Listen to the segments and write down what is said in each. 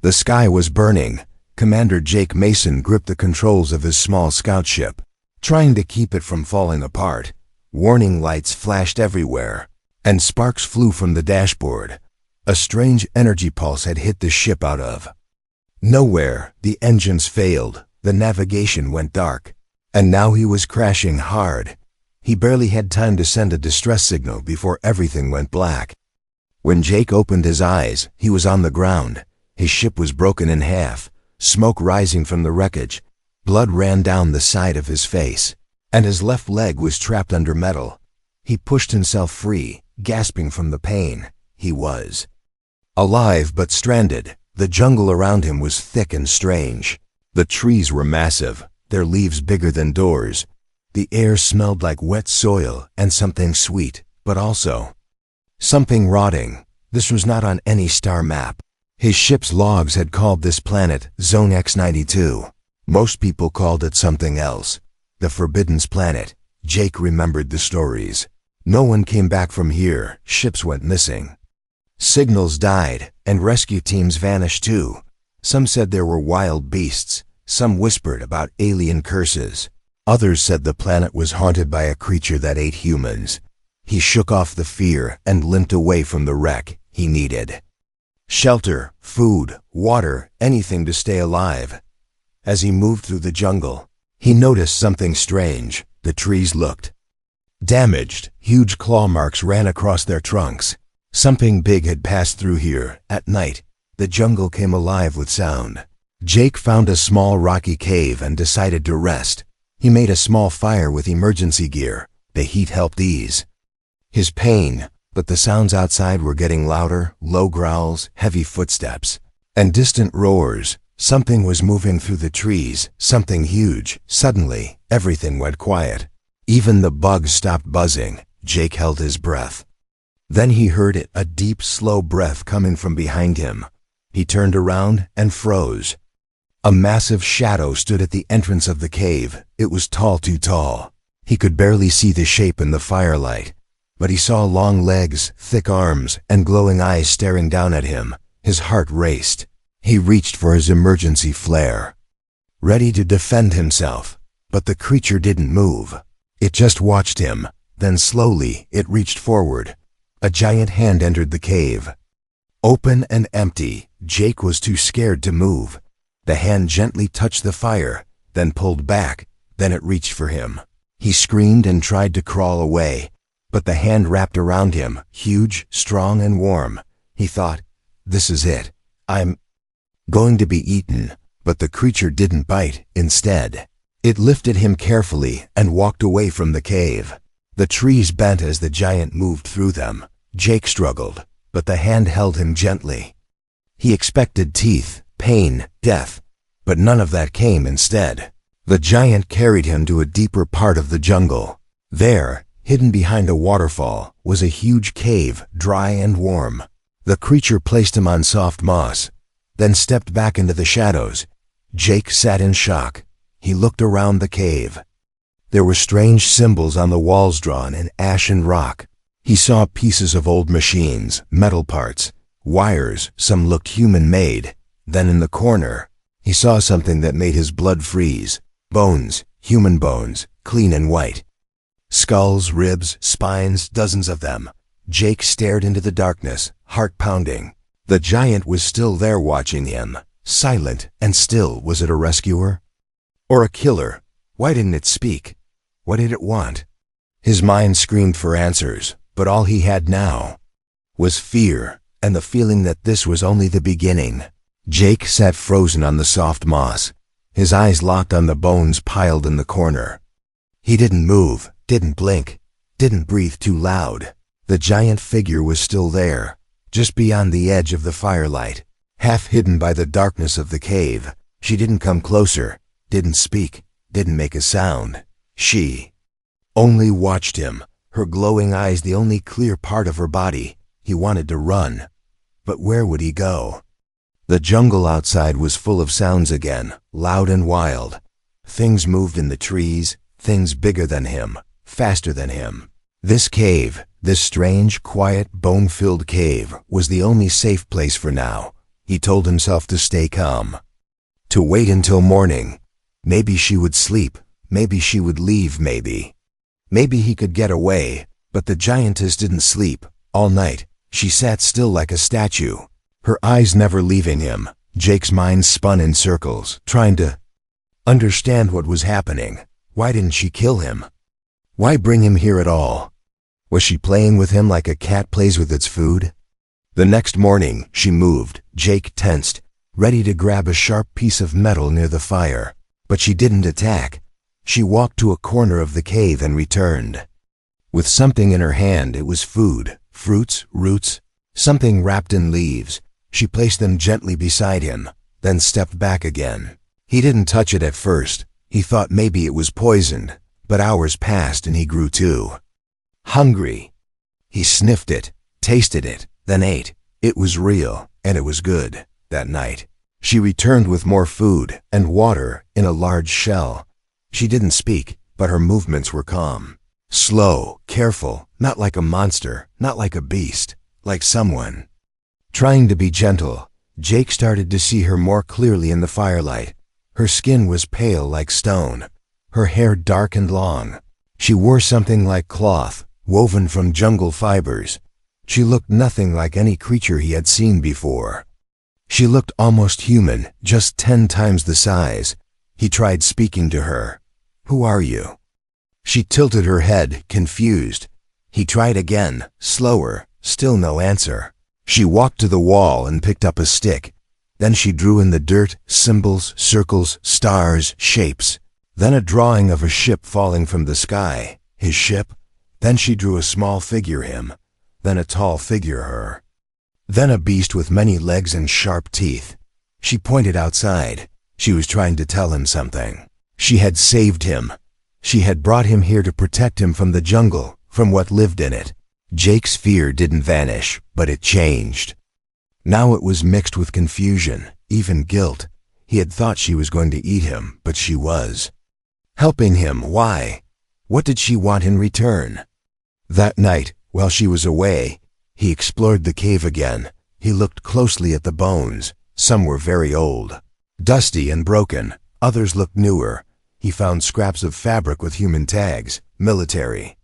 The sky was burning. Commander Jake Mason gripped the controls of his small scout ship, trying to keep it from falling apart. Warning lights flashed everywhere, and sparks flew from the dashboard. A strange energy pulse had hit the ship out of nowhere. The engines failed, the navigation went dark, and now he was crashing hard. He barely had time to send a distress signal before everything went black. When Jake opened his eyes, he was on the ground. His ship was broken in half, smoke rising from the wreckage. Blood ran down the side of his face, and his left leg was trapped under metal. He pushed himself free, gasping from the pain. He was alive but stranded. The jungle around him was thick and strange. The trees were massive, their leaves bigger than doors. The air smelled like wet soil and something sweet, but also something rotting. This was not on any star map. His ship's logs had called this planet Zone X92. Most people called it something else. The Forbidden Planet. Jake remembered the stories. No one came back from here. Ships went missing. Signals died, and rescue teams vanished too. Some said there were wild beasts. Some whispered about alien curses. Others said the planet was haunted by a creature that ate humans. He shook off the fear and limped away from the wreck. He needed shelter, food, water, anything to stay alive. As he moved through the jungle, he noticed something strange. The trees looked damaged. Huge claw marks ran across their trunks. Something big had passed through here. At night, the jungle came alive with sound. Jake found a small rocky cave and decided to rest. He made a small fire with emergency gear. The heat helped ease his pain, but the sounds outside were getting louder. Low growls, heavy footsteps, and distant roars. Something was moving through the trees, something huge. Suddenly, everything went quiet. Even the bugs stopped buzzing. Jake held his breath. Then he heard it, a deep, slow breath coming from behind him. He turned around and froze. A massive shadow stood at the entrance of the cave. It was tall, too tall. He could barely see the shape in the firelight, but he saw long legs, thick arms, and glowing eyes staring down at him. His heart raced. He reached for his emergency flare, ready to defend himself, but the creature didn't move. It just watched him. Then slowly, it reached forward. A giant hand entered the cave. Open and empty. Jake was too scared to move. The hand gently touched the fire, then pulled back. Then it reached for him. He screamed and tried to crawl away, but the hand wrapped around him, huge, strong, and warm. He thought, "This is it. I'm going to be eaten." But the creature didn't bite. Instead, it lifted him carefully and walked away from the cave. The trees bent as the giant moved through them. Jake struggled, but the hand held him gently. He expected teeth, pain, death, but none of that came. Instead, the giant carried him to a deeper part of the jungle. There, hidden behind a waterfall, was a huge cave, dry and warm. The creature placed him on soft moss, then stepped back into the shadows. Jake sat in shock. He looked around the cave. There were strange symbols on the walls drawn in ash and rock. He saw pieces of old machines, metal parts, wires. Some looked human-made. Then in the corner, he saw something that made his blood freeze. Bones, human bones, clean and white. Skulls, ribs, spines, dozens of them. Jake stared into the darkness, heart pounding. The giant was still there watching him, silent and still. Was it a rescuer? Or a killer? Why didn't it speak? What did it want? His mind screamed for answers, but all he had now was fear, and the feeling that this was only the beginning. Jake sat frozen on the soft moss, his eyes locked on the bones piled in the corner. He didn't move, didn't blink, didn't breathe too loud. The giant figure was still there, just beyond the edge of the firelight, half hidden by the darkness of the cave. She didn't come closer, didn't speak, didn't make a sound. She only watched him, her glowing eyes the only clear part of her body. He wanted to run, but where would he go? The jungle outside was full of sounds again, loud and wild. Things moved in the trees, things bigger than him, faster than him. This cave, this strange, quiet, bone-filled cave, was the only safe place for now. He told himself to stay calm, to wait until morning. Maybe she would sleep, maybe she would leave, maybe he could get away. But the giantess didn't sleep. All night, she sat still like a statue, her eyes never leaving him. Jake's mind spun in circles, trying to understand what was happening. Why didn't she kill him? Why bring him here at all? Was she playing with him like a cat plays with its food? The next morning, she moved. Jake tensed, ready to grab a sharp piece of metal near the fire. But she didn't attack. She walked to a corner of the cave and returned. With something in her hand. It was food, fruits, roots, something wrapped in leaves. She placed them gently beside him, then stepped back again. He didn't touch it at first. He thought maybe it was poisoned, but hours passed and he grew too hungry. He sniffed it, tasted it, then ate. It was real, and it was good. That night, she returned with more food and water in a large shell. She didn't speak, but her movements were calm. Slow, careful, not like a monster, not like a beast, like someone trying to be gentle. Jake started to see her more clearly in the firelight. Her skin was pale like stone, her hair dark and long. She wore something like cloth, woven from jungle fibers. She looked nothing like any creature he had seen before. She looked almost human, just 10 times the size. He tried speaking to her. "Who are you?" She tilted her head, confused. He tried again, slower, still no answer. She walked to the wall and picked up a stick. Then she drew in the dirt, symbols, circles, stars, shapes. Then a drawing of a ship falling from the sky. His ship. Then she drew a small figure him. Then a tall figure her. Then a beast with many legs and sharp teeth. She pointed outside. She was trying to tell him something. She had saved him. She had brought him here to protect him from the jungle, from what lived in it. Jake's fear didn't vanish, but it changed. Now it was mixed with confusion, even guilt. He had thought she was going to eat him, but she was helping him. Why? What did she want in return? That night, while she was away, he explored the cave again. He looked closely at the bones. Some were very old, dusty and broken. Others looked newer. He found scraps of fabric with human tags, military,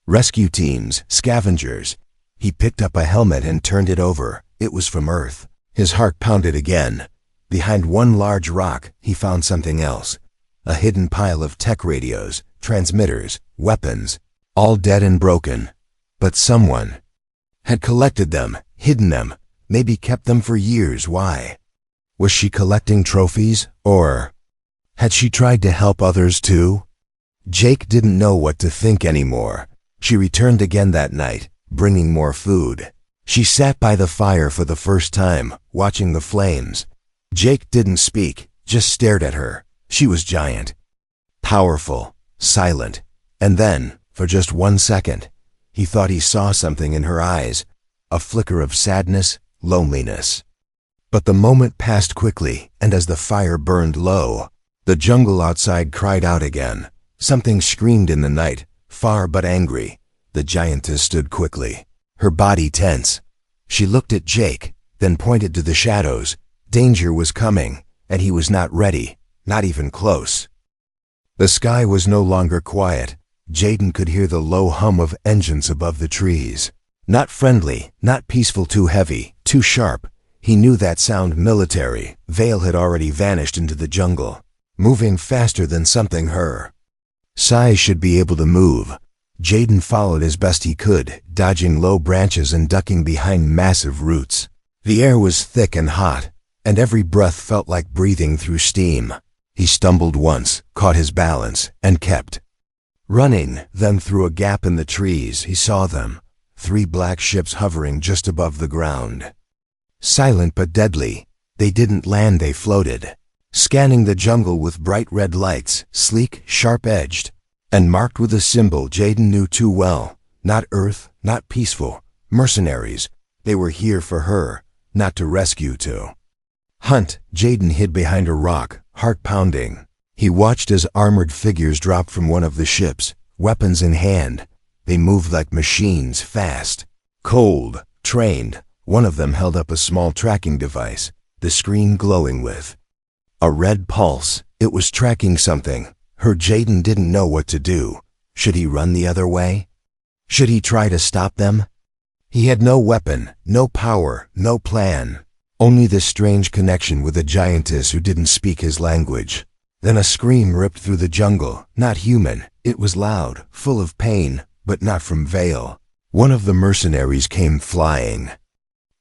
rescue teams, scavengers. He picked up a helmet and turned it over. It was from Earth. His heart pounded again. Behind one large rock, he found something else. A hidden pile of tech radios, transmitters, weapons, all dead and broken. But someone had collected them, hidden them, maybe kept them for years. Why? Was she collecting trophies, or had she tried to help others too? Jake didn't know what to think anymore. She returned again that night, bringing more food. She sat by the fire for the first time, watching the flames. Jake didn't speak, just stared at her. She was giant, powerful, silent. And then, for just 1 second, he thought he saw something in her eyes, a flicker of sadness, loneliness. But the moment passed quickly, and as the fire burned low, the jungle outside cried out again. Something screamed in the night, far but angry. The giantess stood quickly, her body tense. She looked at Jake, then pointed to the shadows. Danger was coming, and he was not ready, not even close. The sky was no longer quiet. Jaden could hear the low hum of engines above the trees. Not friendly, not peaceful, too heavy, too sharp. He knew that sound. Military. Vale had already vanished into the jungle, moving faster than something her size should be able to move. Jaden followed as best he could, dodging low branches and ducking behind massive roots. The air was thick and hot, and every breath felt like breathing through steam. He stumbled once, caught his balance, and kept running. Then through a gap in the trees, he saw them. 3 black ships hovering just above the ground. Silent but deadly. They didn't land, they floated, scanning the jungle with bright red lights, sleek, sharp-edged, and marked with a symbol Jaden knew too well. Not Earth, not peaceful. Mercenaries. They were here for her, not to rescue, to hunt. Jaden hid behind a rock, heart pounding. He watched as armored figures dropped from one of the ships, weapons in hand. They moved like machines, fast, cold, trained. One of them held up a small tracking device. the screen glowing with a red pulse. It was tracking something. Jaden didn't know what to do. Should he run the other way? Should he try to stop them? He had no weapon, no power, no plan. Only this strange connection with a giantess who didn't speak his language. Then a scream ripped through the jungle. Not human. It was loud, full of pain, but not from Vale. One of the mercenaries came flying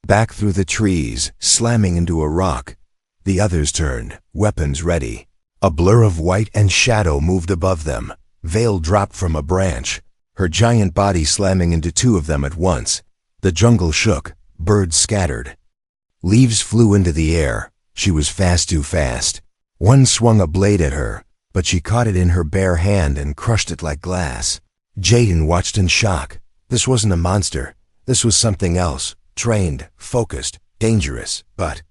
back through the trees, slamming into a rock. The others turned, weapons ready. A blur of white and shadow moved above them. Vale dropped from a branch, her giant body slamming into two of them at once. The jungle shook, birds scattered. Leaves flew into the air. She was too fast. One swung a blade at her, but she caught it in her bare hand and crushed it like glass. Jaden watched in shock. This wasn't a monster. This was something else, trained, focused, dangerous, but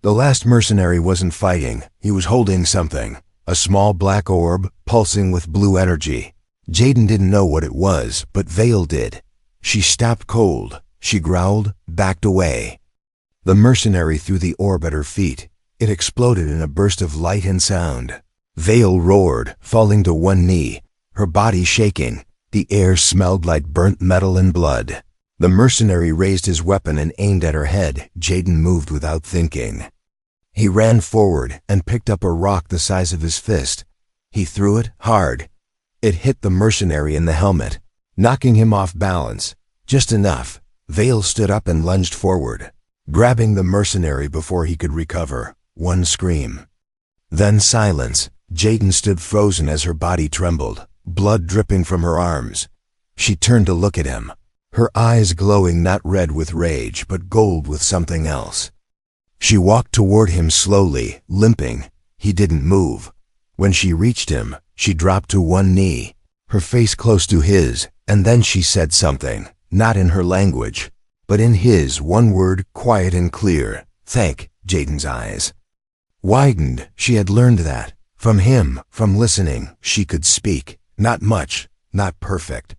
the last mercenary wasn't fighting. He was holding something, a small black orb, pulsing with blue energy. Jaden didn't know what it was, but Vale did. She stopped cold. She growled, backed away. The mercenary threw the orb at her feet. It exploded in a burst of light and sound. Vale roared, falling to one knee, her body shaking. The air smelled like burnt metal and blood. The mercenary raised his weapon and aimed at her head. Jaden moved without thinking. He ran forward and picked up a rock the size of his fist. He threw it hard. It hit the mercenary in the helmet, knocking him off balance. Just enough. Vale stood up and lunged forward, grabbing the mercenary before he could recover. One scream. Then silence. Jaden stood frozen as her body trembled, blood dripping from her arms. She turned to look at him, her eyes glowing not red with rage, but gold with something else. She walked toward him slowly, limping. He didn't move. When she reached him, she dropped to one knee, her face close to his, and then she said something, not in her language, but in his, one word, quiet and clear. Thank. Jaden's eyes widened. She had learned that. From him, from listening, she could speak. Not much, not perfect.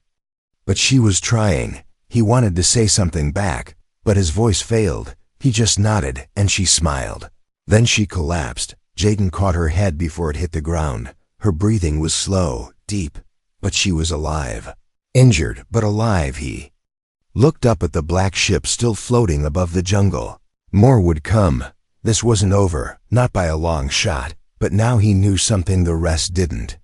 But she was trying. He wanted to say something back, but his voice failed. He just nodded, and she smiled. Then she collapsed. Jaden caught her head before it hit the ground. Her breathing was slow, deep, but she was alive. Injured, but alive. He looked up at the black ship still floating above the jungle. More would come. This wasn't over, not by a long shot, but now he knew something the rest didn't.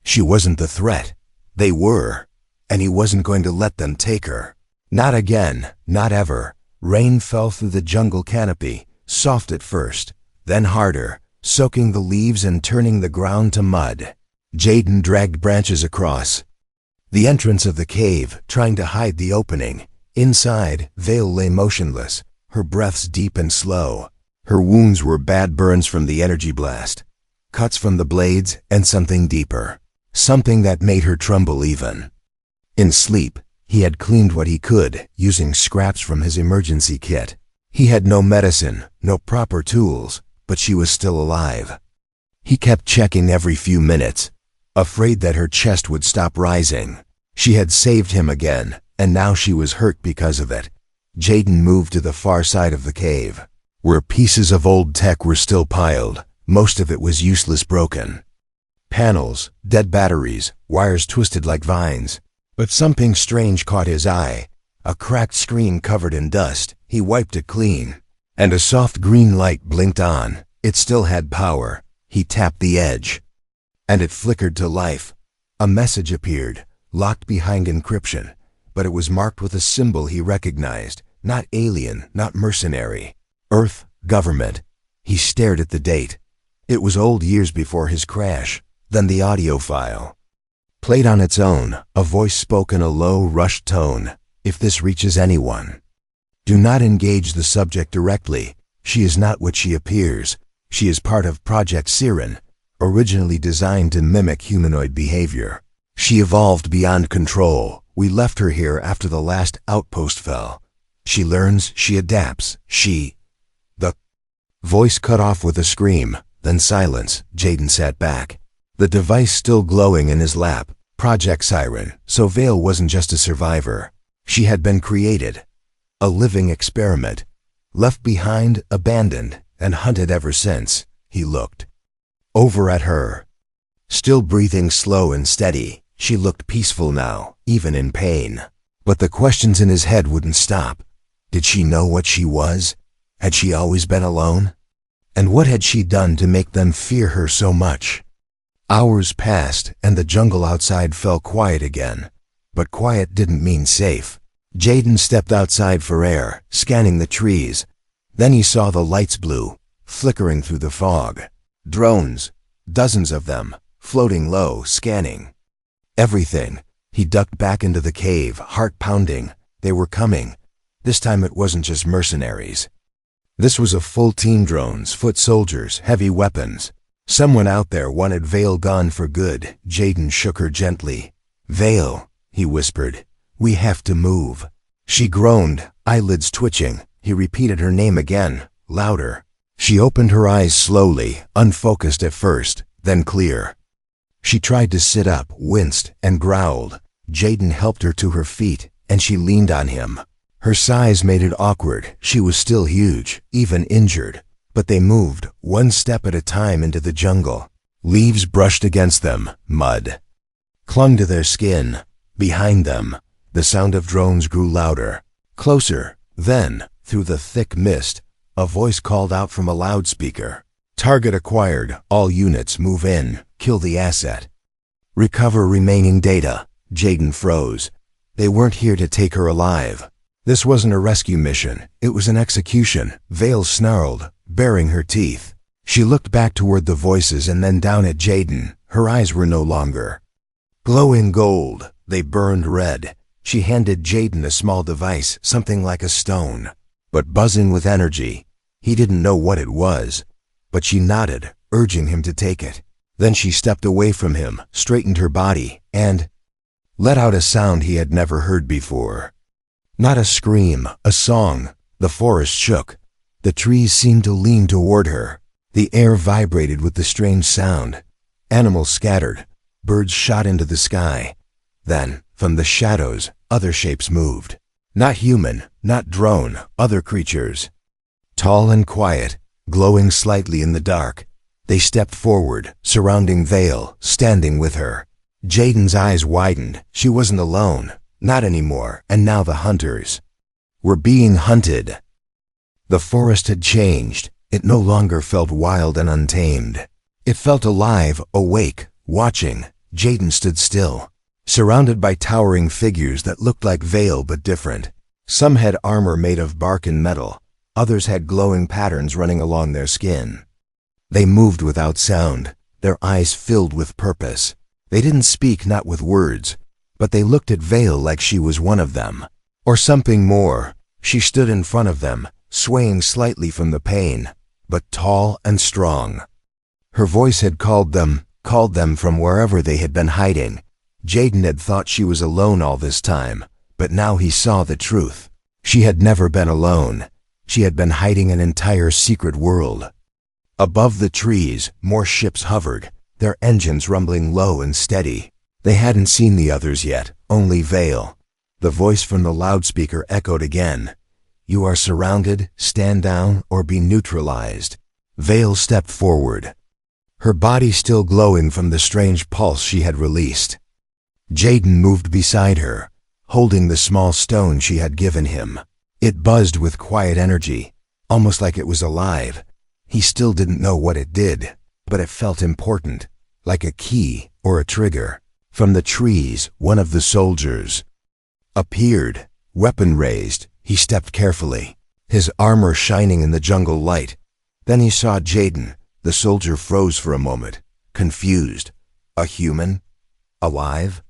She wasn't the threat. They were, and he wasn't going to let them take her. Not again, not ever. Rain fell through the jungle canopy, soft at first, then harder, soaking the leaves and turning the ground to mud. Jaden dragged branches across the entrance of the cave, trying to hide the opening. Inside, Vale lay motionless, her breaths deep and slow. Her wounds were bad burns from the energy blast, cuts from the blades, and something deeper. Something that made her tremble even. In sleep, he had cleaned what he could, using scraps from his emergency kit. He had no medicine, no proper tools, but she was still alive. He kept checking every few minutes, afraid that her chest would stop rising. She had saved him again, and now she was hurt because of it. Jaden moved to the far side of the cave, where pieces of old tech were still piled. Most of it was useless, broken. Panels, dead batteries, wires twisted like vines. But something strange caught his eye. A cracked screen covered in dust. He wiped it clean, and a soft green light blinked on. It still had power. He tapped the edge, and it flickered to life. A message appeared, locked behind encryption, but it was marked with a symbol he recognized. Not alien, not mercenary. Earth, government. He stared at the date. It was old, years before his crash. Then the audio file played on its own. A voice spoke in a low, rushed tone. If this reaches anyone, do not engage the subject directly. She is not what she appears. She is part of Project Siren, originally designed to mimic humanoid behavior. She evolved beyond control. We left her here after the last outpost fell. She learns, she adapts, The voice cut off with a scream, then silence. Jaden sat back, the device still glowing in his lap. Project Siren. So Vale wasn't just a survivor. She had been created. A living experiment. Left behind, abandoned, and hunted ever since. He looked over at her. Still breathing slow and steady, she looked peaceful now, even in pain. But the questions in his head wouldn't stop. Did she know what she was? Had she always been alone? And what had she done to make them fear her so much? Hours passed, and the jungle outside fell quiet again. But quiet didn't mean safe. Jaden stepped outside for air, scanning the trees. Then he saw the lights blue, flickering through the fog. Drones, dozens of them, floating low, scanning everything. He ducked back into the cave, heart pounding. They were coming. This time it wasn't just mercenaries. This was a full team: drones, foot soldiers, heavy weapons. Someone out there wanted Vale gone for good. Jaden shook her gently. "Vale," he whispered, "we have to move." She groaned, eyelids twitching. He repeated her name again, louder. She opened her eyes slowly, unfocused at first, then clear. She tried to sit up, winced, and growled. Jaden helped her to her feet, and she leaned on him. Her size made it awkward. She was still huge, even injured. But they moved, one step at a time, into the jungle. Leaves brushed against them, mud clung to their skin. Behind them, the sound of drones grew louder, closer. Then, through the thick mist, a voice called out from a loudspeaker. "Target acquired. All units move in. Kill the asset. Recover remaining data." Jaden froze. They weren't here to take her alive. This wasn't a rescue mission. It was an execution. Vale snarled, baring her teeth. She looked back toward the voices and then down at Jaden. Her eyes were no longer glowing gold. They burned red. She handed Jaden a small device, something like a stone, but buzzing with energy. He didn't know what it was, but she nodded, urging him to take it. Then she stepped away from him, straightened her body, and let out a sound he had never heard before. Not a scream, a song. The forest shook. The trees seemed to lean toward her. The air vibrated with the strange sound. Animals scattered. Birds shot into the sky. Then, from the shadows, other shapes moved. Not human, not drone, other creatures. Tall and quiet, glowing slightly in the dark. They stepped forward, surrounding Vale, standing with her. Jaden's eyes widened. She wasn't alone. Not anymore. And now the hunters were being hunted. The forest had changed. It no longer felt wild and untamed. It felt alive, awake, watching. Jaden stood still, surrounded by towering figures that looked like Vale but different. Some had armor made of bark and metal. Others had glowing patterns running along their skin. They moved without sound, their eyes filled with purpose. They didn't speak, not with words, but they looked at Vale like she was one of them, or something more. She stood in front of them, swaying slightly from the pain, but tall and strong. Her voice had called them from wherever they had been hiding. Jaden had thought she was alone all this time, but now he saw the truth. She had never been alone. She had been hiding an entire secret world. Above the trees, more ships hovered, their engines rumbling low and steady. They hadn't seen the others yet, only Vale. The voice from the loudspeaker echoed again. "You are surrounded, stand down, or be neutralized." Vale stepped forward, her body still glowing from the strange pulse she had released. Jaden moved beside her, holding the small stone she had given him. It buzzed with quiet energy, almost like it was alive. He still didn't know what it did, but it felt important, like a key or a trigger. From the trees, one of the soldiers appeared, weapon raised. He stepped carefully, his armor shining in the jungle light. Then he saw Jaden. The soldier froze for a moment, confused. A human? Alive?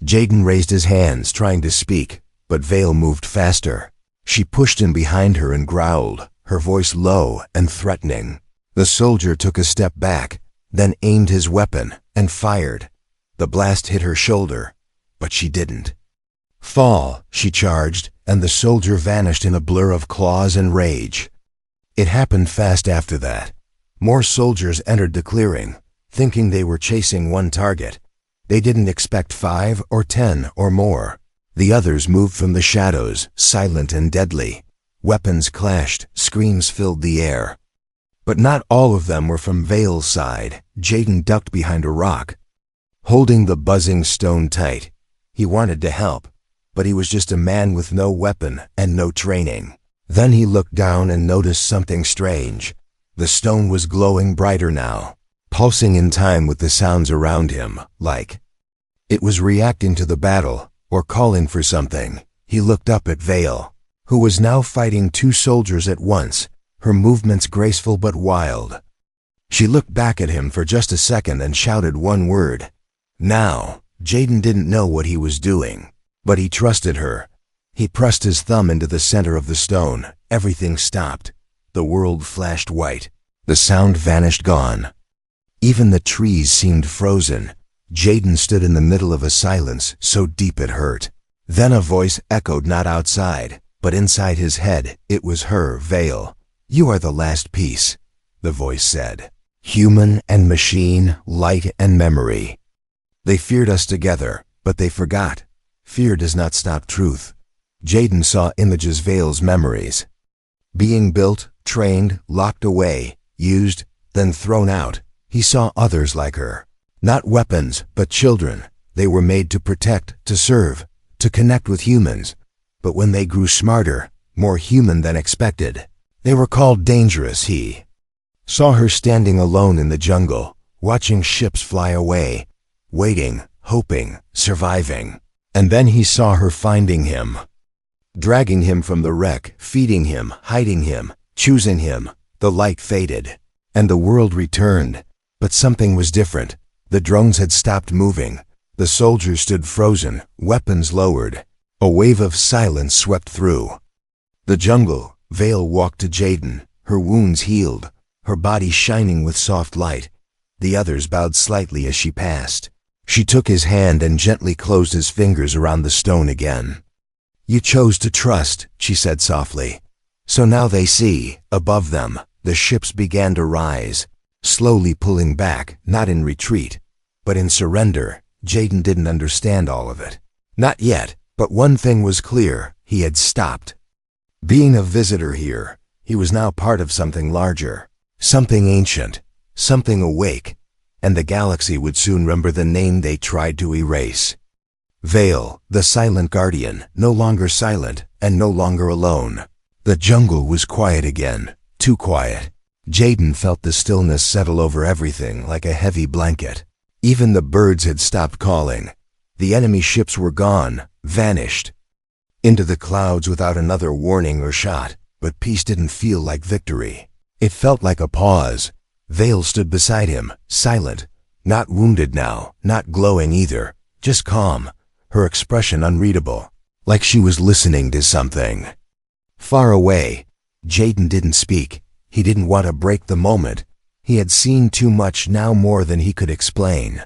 Jaden raised his hands, trying to speak, but Vale moved faster. She pushed him behind her and growled, her voice low and threatening. The soldier took a step back, then aimed his weapon and fired. The blast hit her shoulder, but she didn't fall. She charged, and the soldier vanished in a blur of claws and rage. It happened fast after that. More soldiers entered the clearing, thinking they were chasing one target. They didn't expect 5 or 10 or more. The others moved from the shadows, silent and deadly. Weapons clashed, screams filled the air. But not all of them were from Vale's side. Jaden ducked behind a rock, holding the buzzing stone tight. He wanted to help, but he was just a man with no weapon and no training. Then he looked down and noticed something strange. The stone was glowing brighter now, pulsing in time with the sounds around him, like it was reacting to the battle or calling for something. He looked up at Vale, who was now fighting two soldiers at once, her movements graceful but wild. She looked back at him for just a second and shouted one word. Now, Jaden didn't know what he was doing, but he trusted her. He pressed his thumb into the center of the stone. Everything stopped. The world flashed white. The sound vanished, gone. Even the trees seemed frozen. Jaden stood in the middle of a silence so deep it hurt. Then a voice echoed, not outside, but inside his head. It was her, Vale. "You are the last piece," the voice said. "Human and machine, light and memory. They feared us together, but they forgot. Fear does not stop truth." Jaden saw images, Vale's memories. Being built, trained, locked away, used, then thrown out. He saw others like her. Not weapons, but children. They were made to protect, to serve, to connect with humans. But when they grew smarter, more human than expected, they were called dangerous. He saw her standing alone in the jungle, watching ships fly away, waiting, hoping, surviving. And then he saw her finding him, dragging him from the wreck, feeding him, hiding him, choosing him. The light faded, and the world returned. But something was different. The drones had stopped moving. The soldiers stood frozen, weapons lowered. A wave of silence swept through the jungle. Vale walked to Jaden, her wounds healed, her body shining with soft light. The others bowed slightly as she passed. She took his hand and gently closed his fingers around the stone again. "You chose to trust," she said softly. So now they see, above them, the ships began to rise, slowly pulling back, not in retreat, but in surrender. Jaden didn't understand all of it. Not yet, but one thing was clear: he had stopped being a visitor here. He was now part of something larger, something ancient, something awake, and the galaxy would soon remember the name they tried to erase. Vale, the silent guardian, no longer silent and no longer alone. The jungle was quiet again, too quiet. Jaden felt the stillness settle over everything like a heavy blanket. Even the birds had stopped calling. The enemy ships were gone, vanished into the clouds without another warning or shot. But peace didn't feel like victory. It felt like a pause. Vale stood beside him, silent, not wounded now, not glowing either, just calm, her expression unreadable, like she was listening to something far away. Jaden didn't speak. He didn't want to break the moment. He had seen too much, now more than he could explain.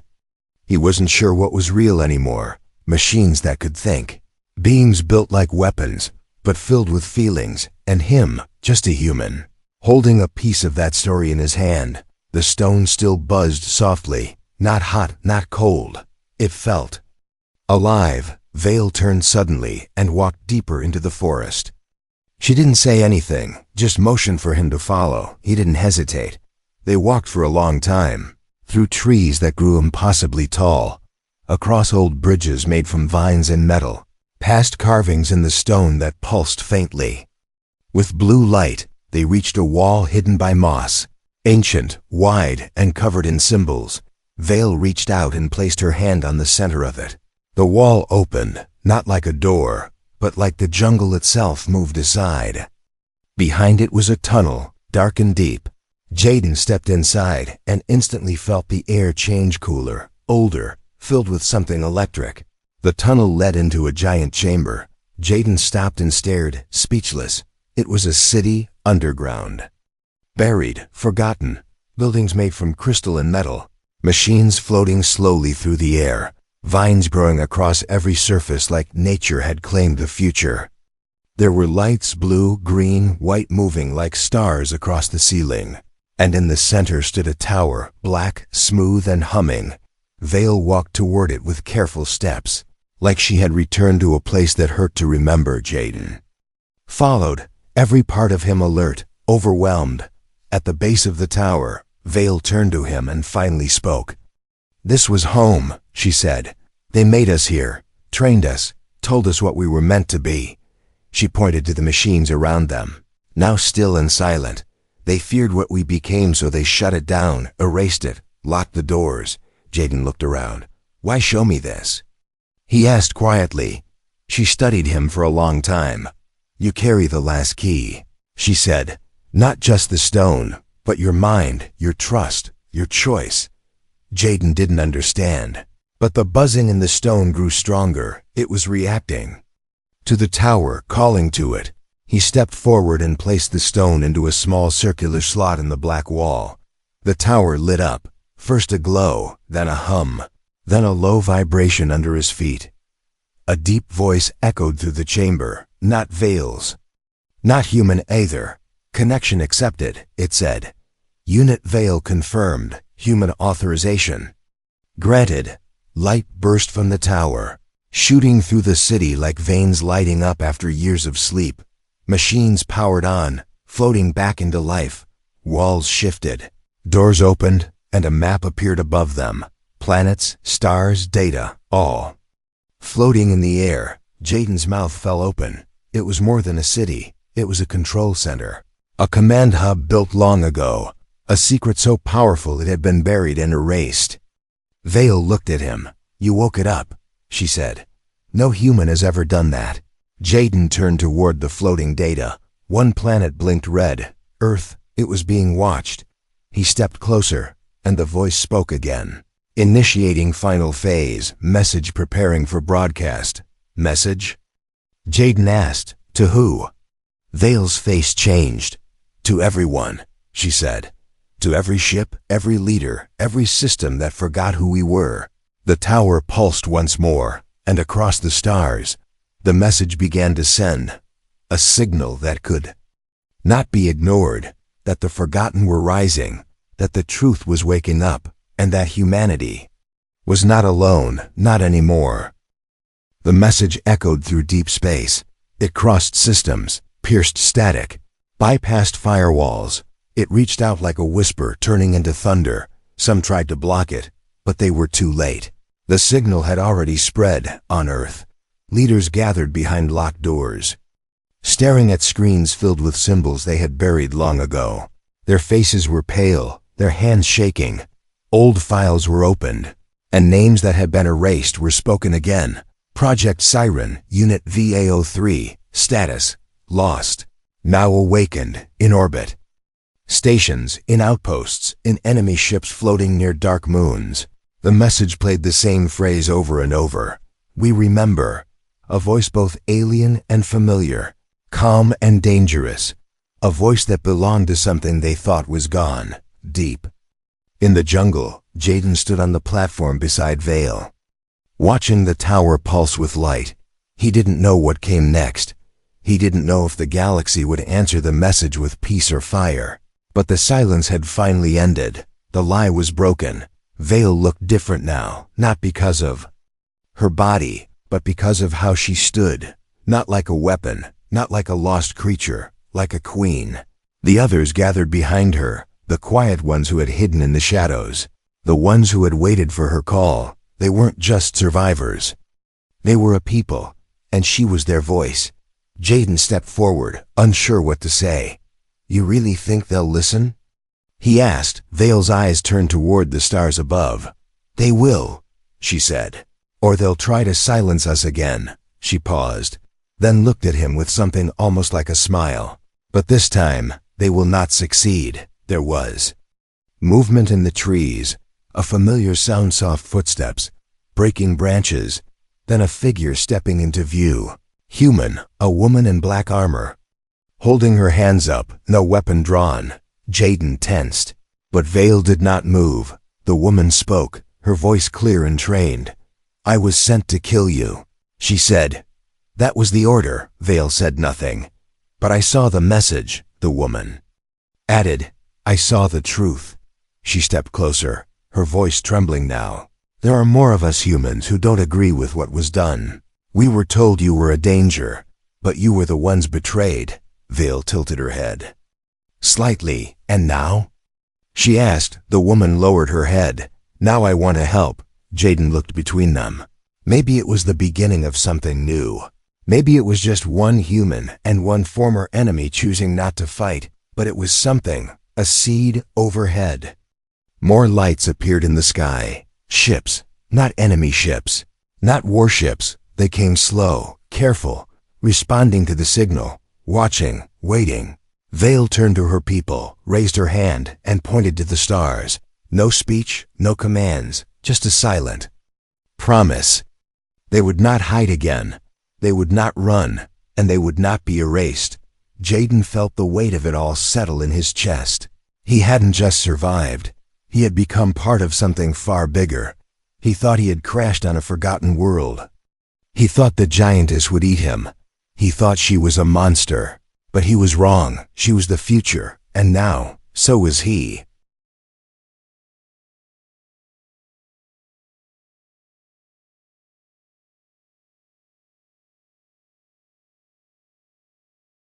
He wasn't sure what was real anymore. Machines that could think, beings built like weapons, but filled with feelings, and him, just a human, holding a piece of that story in his hand. The stone still buzzed softly, not hot, not cold. It felt alive. Vale turned suddenly and walked deeper into the forest. She didn't say anything, just motioned for him to follow. He didn't hesitate. They walked for a long time, through trees that grew impossibly tall, across old bridges made from vines and metal, past carvings in the stone that pulsed faintly. With blue light, they reached a wall hidden by moss, ancient, wide, and covered in symbols. Vale reached out and placed her hand on the center of it. The wall opened, not like a door, but like the jungle itself moved aside. Behind it was a tunnel, dark and deep. Jaden stepped inside and instantly felt the air change, cooler, older, filled with something electric. The tunnel led into a giant chamber. Jaden stopped and stared, speechless. It was a city, underground. Buried, forgotten, buildings made from crystal and metal, machines floating slowly through the air, vines growing across every surface like nature had claimed the future. There were lights, blue, green, white, moving like stars across the ceiling. And in the center stood a tower, black, smooth, and humming. Vale walked toward it with careful steps, like she had returned to a place that hurt to remember. Jaden followed, every part of him alert, overwhelmed, At the base of the tower, Vale turned to him and finally spoke. "This was home," she said. "They made us here, trained us, told us what we were meant to be." She pointed to the machines around them. Now still and silent, they feared what we became, so they shut it down, erased it, locked the doors. Jaden looked around. "Why show me this?" He asked quietly. She studied him for a long time. "You carry the last key," she said. "Not just the stone, but your mind, your trust, your choice." Jaden didn't understand. But the buzzing in the stone grew stronger. It was reacting to the tower, calling to it. He stepped forward and placed the stone into a small circular slot in the black wall. The tower lit up, first a glow, then a hum, then a low vibration under his feet. A deep voice echoed through the chamber, not Vale's. "Not human either. Connection accepted," it said. "Unit Vale confirmed. Human authorization granted." Light burst from the tower, shooting through the city like veins lighting up after years of sleep. Machines powered on, floating back into life. Walls shifted, doors opened, and a map appeared above them. Planets, stars, data, all floating in the air. Jaden's mouth fell open. It was more than a city. It was a control center. A command hub built long ago. A secret so powerful it had been buried and erased. Vale looked at him. "You woke it up," she said. "No human has ever done that." Jaden turned toward the floating data. One planet blinked red. Earth. It was being watched. He stepped closer, and the voice spoke again. "Initiating final phase. Message preparing for broadcast." "Message?" Jaden asked. "To who?" Vale's face changed. "To everyone," she said. "To every ship, every leader, every system that forgot who we were." The tower pulsed once more, and across the stars, the message began to send. A signal that could not be ignored, that the forgotten were rising, that the truth was waking up, and that humanity was not alone, not anymore. The message echoed through deep space. It crossed systems, pierced static, bypassed firewalls. It reached out like a whisper, turning into thunder. Some tried to block it, but they were too late. The signal had already spread on Earth. Leaders gathered behind locked doors, staring at screens filled with symbols they had buried long ago. Their faces were pale, their hands shaking. Old files were opened, and names that had been erased were spoken again. Project Siren, Unit VA03, status, lost. Now awakened, in orbit. Stations, in outposts, in enemy ships floating near dark moons. The message played the same phrase over and over. "We remember." A voice both alien and familiar, calm and dangerous. A voice that belonged to something they thought was gone, deep. In the jungle, Jaden stood on the platform beside Vale, watching the tower pulse with light. He didn't know what came next. He didn't know if the galaxy would answer the message with peace or fire. But the silence had finally ended. The lie was broken. Vale looked different now, not because of her body, but because of how she stood. Not like a weapon, not like a lost creature, like a queen. The others gathered behind her, the quiet ones who had hidden in the shadows, the ones who had waited for her call. They weren't just survivors. They were a people, and she was their voice. Jaden stepped forward, unsure what to say. "You really think they'll listen?" he asked. Vale's eyes turned toward the stars above. "They will," she said. "Or they'll try to silence us again." She paused, then looked at him with something almost like a smile. "But this time, they will not succeed." There was movement in the trees, a familiar sound, soft footsteps, breaking branches, then a figure stepping into view. Human, a woman in black armor, holding her hands up, no weapon drawn. Jaden tensed. But Vale did not move. The woman spoke, her voice clear and trained. "I was sent to kill you," she said. "That was the order." Vale said nothing. "But I saw the message," the woman added. "I saw the truth." She stepped closer, her voice trembling now. "There are more of us humans who don't agree with what was done. We were told you were a danger, but you were the ones betrayed." Vale tilted her head. Slightly. And now? She asked. The woman lowered her head. Now I want to help. Jaden looked between them. Maybe it was the beginning of something new. Maybe it was just one human and one former enemy choosing not to fight, but it was something, a seed overhead. More lights appeared in the sky. Ships, not enemy ships, not warships. They came slow, careful, responding to the signal, watching, waiting. Vale turned to her people, raised her hand, and pointed to the stars. No speech, no commands, just a silent promise. They would not hide again. They would not run, and they would not be erased. Jaden felt the weight of it all settle in his chest. He hadn't just survived. He had become part of something far bigger. He thought he had crashed on a forgotten world. He thought the Giantess would eat him. He thought she was a monster. But he was wrong. She was the future, and now, so was he.